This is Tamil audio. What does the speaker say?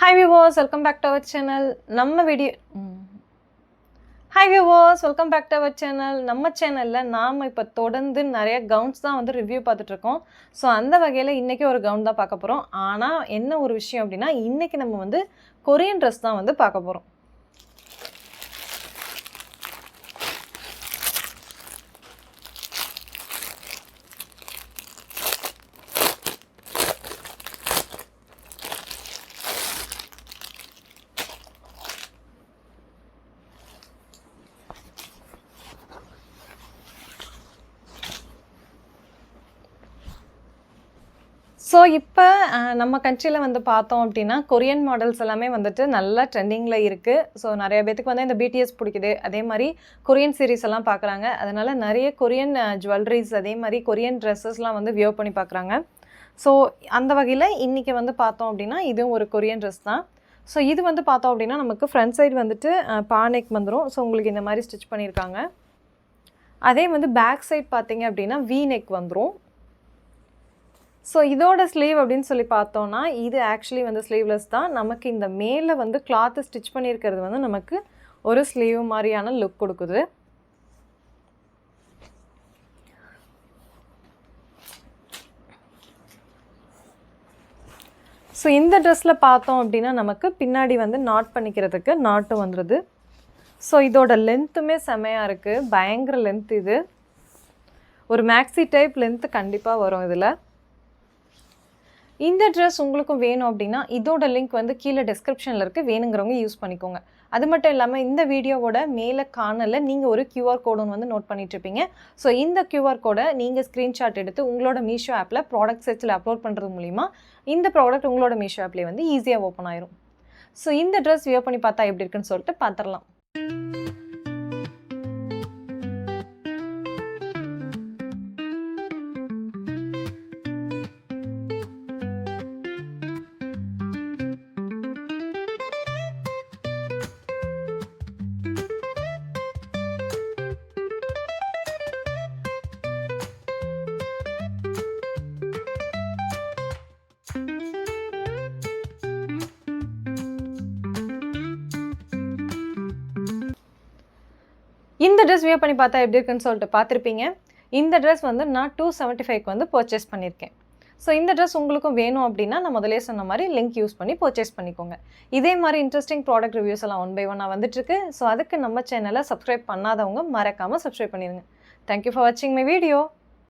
Hi viewers, welcome back to our channel. நம்ம சேனல்ல நாம இப்ப தொடர்ந்து நிறைய கவுன்ஸ் தான் வந்து ரிவ்யூ பார்த்துட்டு இருக்கோம். ஸோ அந்த வகையில் இன்னைக்கு ஒரு கவுன் தான் பார்க்க போகிறோம். ஆனால் என்ன ஒரு விஷயம் அப்படின்னா, இன்னைக்கு நம்ம வந்து கொரியன் ட்ரெஸ் தான் வந்து பார்க்க போகிறோம். ஸோ இப்போ நம்ம கண்ட்ரியில் வந்து பார்த்தோம் அப்படின்னா கொரியன் மாடல்ஸ் எல்லாமே வந்துட்டு நல்லா ட்ரெண்டிங்கில் இருக்குது. ஸோ நிறைய பேத்துக்கு வந்து இந்த பிடிஎஸ் பிடிக்குது, அதே மாதிரி கொரியன் சீரீஸ் எல்லாம் பார்க்குறாங்க. அதனால் நிறைய கொரியன் ஜுவல்லரிஸ், அதே மாதிரி கொரியன் ட்ரெஸ்ஸஸ்லாம் வந்து வியோ பண்ணி பார்க்குறாங்க. ஸோ அந்த வகையில் இன்றைக்கி வந்து பார்த்தோம் அப்படின்னா இதுவும் ஒரு கொரியன் ட்ரெஸ் தான். ஸோ இது வந்து பார்த்தோம் அப்படின்னா நமக்கு ஃப்ரண்ட் சைடு வந்துட்டு பானெக் வந்துடும். ஸோ உங்களுக்கு இந்த மாதிரி ஸ்டிச் பண்ணியிருக்காங்க. அதே வந்து பேக் சைட் பார்த்தீங்க அப்படின்னா வி நெக் வந்துடும். ஸோ இதோட ஸ்லீவ் அப்படின்னு சொல்லி பார்த்தோன்னா இது ஆக்சுவலி வந்து ஸ்லீவ்லெஸ் தான். நமக்கு இந்த மேலே வந்து கிளாத்து ஸ்டிச் பண்ணியிருக்கிறது வந்து நமக்கு ஒரு ஸ்லீவ் மாதிரியான லுக் கொடுக்குது. ஸோ இந்த ட்ரெஸ்ஸில் பார்த்தோம் அப்படின்னா நமக்கு பின்னாடி வந்து நாட் பண்ணிக்கிறதுக்கு நாட்டும் வந்துடுது. ஸோ இதோட லென்த்துமே செமையாக இருக்குது, பயங்கர லென்த். இது ஒரு மேக்ஸி டைப் லென்த்து கண்டிப்பாக வரும் இதில். இந்த ட்ரெஸ் உங்களுக்கும் வேணும் அப்படின்னா இதோட லிங்க் வந்து கீழே டிஸ்கிரிப்ஷனில் இருக்குது, வேணுங்கிறவங்க யூஸ் பண்ணிக்கோங்க. அது மட்டும் இல்லாமல் இந்த வீடியோவோட மேலே கார்னரில் நீங்கள் ஒரு QR கோடு வந்து நோட் பண்ணிட்டுருப்பீங்க. ஸோ இந்த QR கோடை நீங்கள் ஸ்க்ரீன்ஷாட் எடுத்து உங்களோட மீஷோ ஆப்பில் ப்ராடக்ட் சர்ச்சில் அப்லோட் பண்ணுறது மூலிமா இந்த ப்ராடக்ட் உங்களோட மீஷோ ஆப்லேயே வந்து ஈஸியாக ஓப்பன் ஆயிரும். ஸோ இந்த ட்ரெஸ் வியர் பண்ணி பார்த்தா எப்படி இருக்குன்னு சொல்லிட்டு பார்த்துடலாம். இந்த ட்ரெஸ் வியர் பண்ணி பார்த்தா எப்படி இருக்குன்னு சொல்லிட்டு பார்த்துருப்பீங்க. இந்த ட்ரெஸ் வந்து நான் 275க்கு வந்து பர்ச்சேஸ் பண்ணியிருக்கேன். ஸோ இந்த ட்ரெஸ் உங்களுக்கும் வேணும் அப்படின்னா நான் முதலே சொன்ன மாதிரி லிங்க் யூஸ் பண்ணி பர்ச்சேஸ் பண்ணிக்கோங்க. இதே மாதிரி இன்ட்ரெஸ்டிங் ப்ராடக்ட் ரிவ்யூஸ் எல்லாம் 1 by 1 வந்துட்டுருக்கு. ஸோ அதுக்கு நம்ம சேனலை சப்ஸ்கிரைப் பண்ணாதவங்க மறக்காமல் சப்ஸ்கிரைப் பண்ணிடுங்க. தேங்க்யூ ஃபார் வாட்சிங் மை வீடியோ.